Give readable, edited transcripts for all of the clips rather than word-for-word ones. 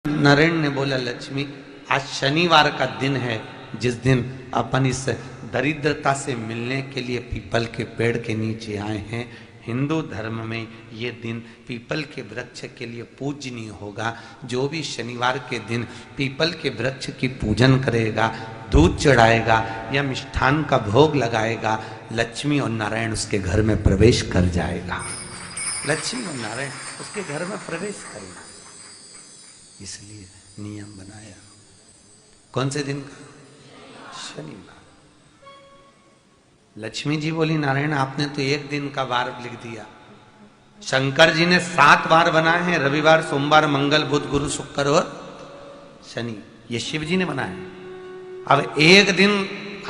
नारायण ने बोला, लक्ष्मी आज शनिवार का दिन है जिस दिन अपन इस दरिद्रता से मिलने के लिए पीपल के पेड़ के नीचे आए हैं। हिंदू धर्म में ये दिन पीपल के वृक्ष के लिए पूजनीय होगा। जो भी शनिवार के दिन पीपल के वृक्ष की पूजन करेगा, दूध चढ़ाएगा या मिष्ठान का भोग लगाएगा, लक्ष्मी और नारायण उसके घर में प्रवेश कर जाएगा। लक्ष्मी और नारायण उसके घर में प्रवेश करेगा। इसलिए नियम बनाया। कौन से दिन का? शनिवार। लक्ष्मी जी बोली, नारायण आपने तो एक दिन का वार लिख दिया। शंकर जी ने 7 वार बनाए हैं, रविवार, सोमवार, मंगल, बुध, गुरु, शुक्र और शनि। ये शिव जी ने बनाया। अब एक दिन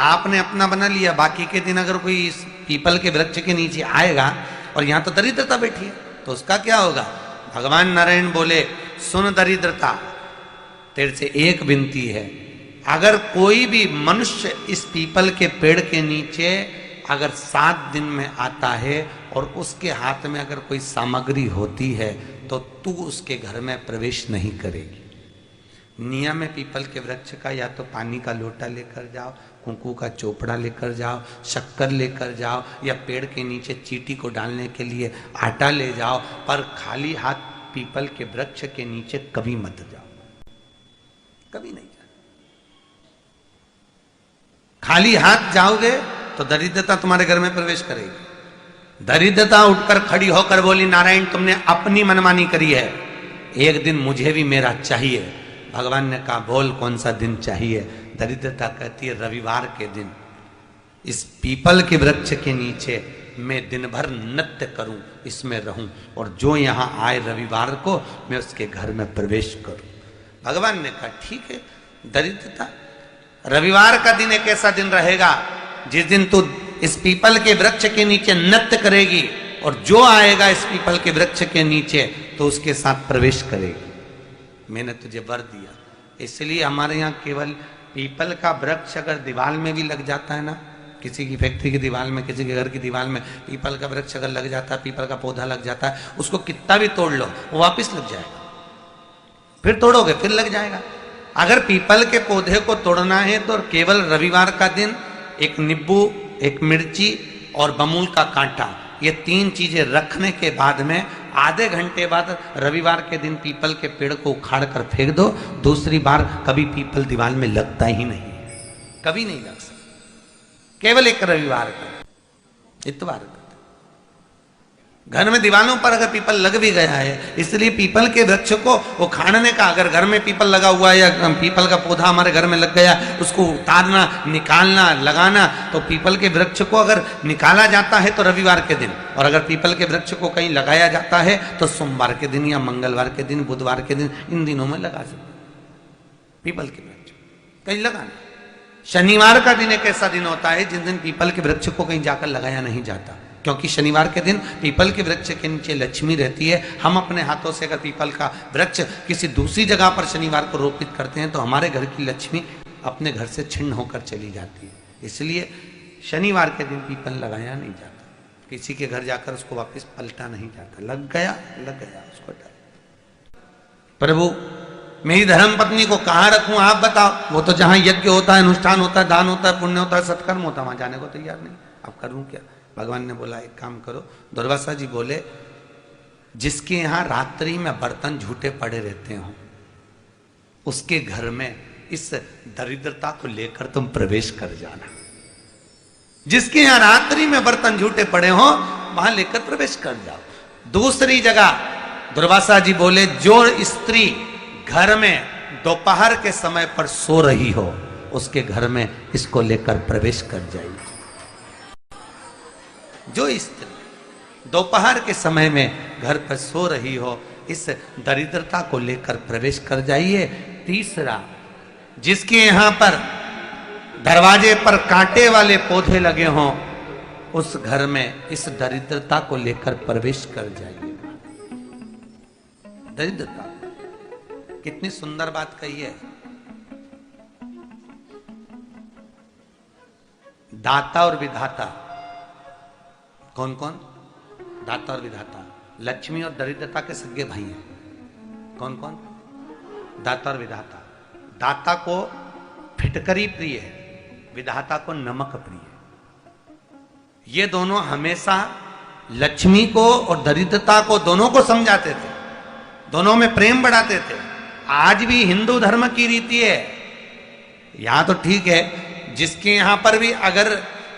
आपने अपना बना लिया, बाकी के दिन अगर कोई इस पीपल के वृक्ष के नीचे आएगा और यहां तो दरिद्रता बैठी है तो उसका क्या होगा? भगवान नारायण बोले, सुन दरिद्रता, तेरे से एक विनती है, अगर कोई भी मनुष्य इस पीपल के पेड़ के नीचे अगर 7 दिन में आता है और उसके हाथ में अगर कोई सामग्री होती है तो तू उसके घर में प्रवेश नहीं करेगी। नियम है पीपल के वृक्ष का, या तो पानी का लोटा लेकर जाओ, कुंकू का चोपड़ा लेकर जाओ, शक्कर लेकर जाओ, या पेड़ के नीचे चींटी को डालने के लिए आटा ले जाओ, पर खाली हाथ पीपल के वृक्ष के नीचे कभी मत जाओ, कभी नहीं जाओ। खाली हाथ जाओगे तो दरिद्रता तुम्हारे घर में प्रवेश करेगी। दरिद्रता उठकर खड़ी होकर बोली, नारायण तुमने अपनी मनमानी करी है, एक दिन मुझे भी मेरा चाहिए। भगवान ने कहा, बोल कौन सा दिन चाहिए? दरिद्रता कहती है, रविवार के दिन इस पीपल के वृक्ष के नीचे मैं दिन भर नृत्य करूं, इसमें रहूं, और जो यहां आए रविवार को मैं उसके घर में प्रवेश करूं। भगवान ने कहा, ठीक है। दरिद्रता, रविवार का दिन एक ऐसा दिन रहेगा जिस दिन तू इस पीपल के वृक्ष के नीचे नृत्य करेगी और जो आएगा इस पीपल के वृक्ष के नीचे तो उसके साथ प्रवेश करेगी। मैंने तुझे वर दिया। इसलिए हमारे यहाँ केवल पीपल का वृक्ष अगर दीवार में भी लग जाता है ना, किसी की फैक्ट्री की दीवार में, किसी के घर की दीवार में पीपल का वृक्ष अगर लग जाता है, पीपल का पौधा लग जाता है, उसको कितना भी तोड़ लो वो वापस लग जाएगा। फिर तोड़ोगे फिर लग जाएगा। अगर पीपल के पौधे को तोड़ना है तो केवल रविवार का दिन एक नींबू, एक मिर्ची और बमूल का कांटा, ये 3 चीजें रखने के बाद में आधे घंटे बाद रविवार के दिन पीपल के पेड़ को उखाड़ कर फेंक दो। दूसरी बार कभी पीपल दीवार में लगता ही नहीं है, कभी नहीं लग सकता। केवल एक रविवार का, इतवार का। घर में दीवानों पर अगर पीपल लग भी गया है, इसलिए पीपल के वृक्ष को उखाड़ने का, अगर घर में पीपल लगा हुआ है या पीपल का पौधा हमारे घर में लग गया, उसको उतारना, निकालना, लगाना, तो पीपल के वृक्ष को अगर निकाला जाता है तो रविवार के दिन, और अगर पीपल के वृक्ष को कहीं लगाया जाता है तो सोमवार के दिन या मंगलवार के दिन, बुधवार के दिन, इन दिनों में लगा सकते पीपल के वृक्ष कहीं लगाना। शनिवार का दिन एक ऐसा दिन होता है जिस दिन पीपल के वृक्ष को कहीं जाकर लगाया नहीं जाता, क्योंकि शनिवार के दिन पीपल के वृक्ष के नीचे लक्ष्मी रहती है। हम अपने हाथों से अगर पीपल का वृक्ष किसी दूसरी जगह पर शनिवार को रोपित करते हैं तो हमारे घर की लक्ष्मी अपने घर से छिन्न होकर चली जाती है। इसलिए शनिवार के दिन पीपल लगाया नहीं जाता, किसी के घर जाकर उसको वापस पलटा नहीं जाता। लग गया उसको डर। प्रभु मेरी धर्म पत्नी को कहाँ रखूं आप बताओ? वो तो जहां यज्ञ होता है, अनुष्ठान होता है, दान होता है, पुण्य होता है, सत्कर्म होता है, वहां जाने को तैयार नहीं। अब करूं क्या? भगवान ने बोला, एक काम करो। दुर्वासा जी बोले, जिसके यहां रात्रि में बर्तन झूठे पड़े रहते हो उसके घर में इस दरिद्रता को लेकर तुम प्रवेश कर जाना। जिसके यहां रात्रि में बर्तन झूठे पड़े हो वहां लेकर प्रवेश कर जाओ। दूसरी जगह दुर्वासा जी बोले, जो स्त्री घर में दोपहर के समय पर सो रही हो उसके घर में इसको लेकर प्रवेश कर जाइए। जो स्त्री दोपहर के समय में घर पर सो रही हो, इस दरिद्रता को लेकर प्रवेश कर जाइए। तीसरा, जिसके यहां पर दरवाजे पर कांटे वाले पौधे लगे हों उस घर में इस दरिद्रता को लेकर प्रवेश कर जाइए। दरिद्रता, कितनी सुंदर बात कही है। दाता और विधाता कौन कौन? दाता और विधाता। लक्ष्मी और दरिद्रता के सगे भाई हैं। कौन कौन? दाता और विधाता। दाता को फिटकरी प्रिय है, विधाता को नमक प्रिय है। ये दोनों हमेशा लक्ष्मी को और दरिद्रता को दोनों को समझाते थे, दोनों में प्रेम बढ़ाते थे। आज भी हिंदू धर्म की रीति है, यहां तो ठीक है, जिसके यहां पर भी अगर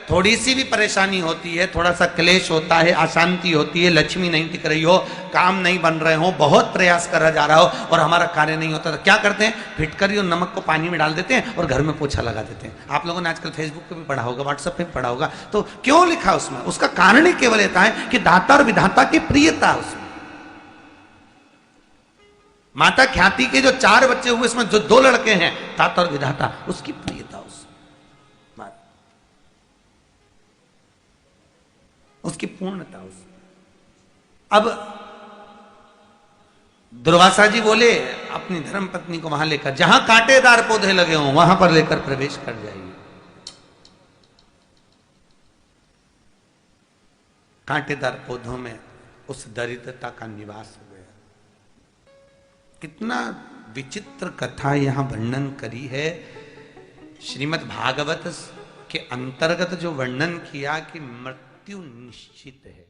थोड़ी सी भी परेशानी होती है, थोड़ा सा क्लेश होता है, अशांति होती है, लक्ष्मी नहीं टिक रही हो, काम नहीं बन रहे हो, बहुत प्रयास करा जा रहा हो और हमारा कार्य नहीं होता, तो क्या करते हैं? फिटकरी और नमक को पानी में डाल देते हैं और घर में पोछा लगा देते हैं। आप लोगों ने आजकल फेसबुक पे भी पढ़ा होगा, व्हाट्सएप पे भी पढ़ा होगा। तो क्यों लिखा उसमें? उसका कारण ही केवल इतना है कि दाता और विधाता की प्रियता उसमें। माता ख्याति के जो 4 बच्चे हुए, इसमें जो 2 लड़के हैं, दाता और विधाता, उसकी प्रियता उसकी पूर्णता उसमें। अब दुर्वासा जी बोले अपनी धर्म पत्नी को वहां लेकर, जहां कांटेदार पौधे लगे हों वहां पर लेकर प्रवेश कर जाइए। कांटेदार पौधों में उस दरिद्रता का निवास हो गया। कितना विचित्र कथा यहां वर्णन करी है। श्रीमद् भागवत के अंतर्गत जो वर्णन किया कि मृत्यु निश्चित है,